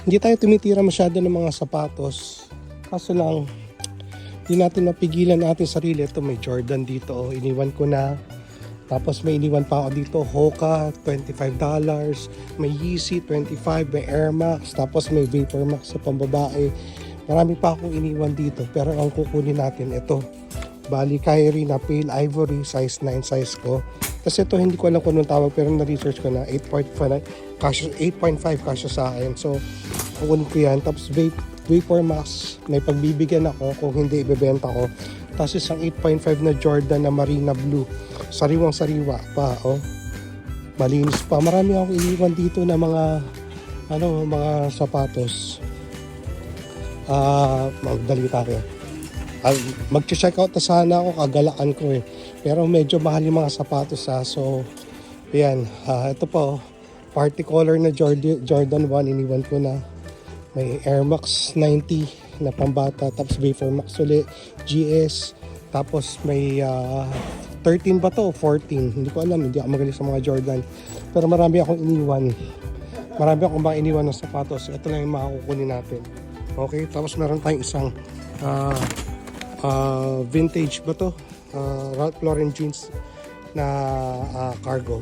Hindi tayo tumitira masyado ng mga sapatos. Kaso lang, hindi natin napigilan natin sarili. Ito may Jordan dito. Oh, iniwan ko na. Tapos may iniwan pa ako dito. Hoka, $25. May Yeezy, 25. May Air Max. Tapos may Vapor Max sa pambabae. Marami pa akong iniwan dito. Pero ang kukunin natin, ito. Bali Kyrie na Pale Ivory. Size 9 size ko. Kasi ito hindi ko alam kung anong tawag. Pero na-research ko na 8.5 kasya sa akin. So, kukunin ko yan. Tapos Vapor Max, may pagbibigyan ako kung hindi ibebenta ko. Tapos isang 8.5 na Jordan na Marina Blue. Sariwang-sariwa pa, oh. Malinis pa. Marami akong iniwan dito na mga sapatos. Magdali tayo. Mag-check out na sana ako, kagalaan ko eh. Pero medyo mahal yung mga sapatos So, yan. Ito po, party color na Jordan 1, iniwan ko na. May Air Max 90 na pambata, tapos Vapor Max ulit, GS, tapos may 13 ba to? 14. Hindi ko alam, hindi ako magaling sa mga Jordan. Pero marami akong iniwan. Marami akong mga iniwan ng sapatos. Ito lang yung makakukunin natin. Okay, tapos meron tayong isang vintage ba to? Ralph Lauren jeans na cargo.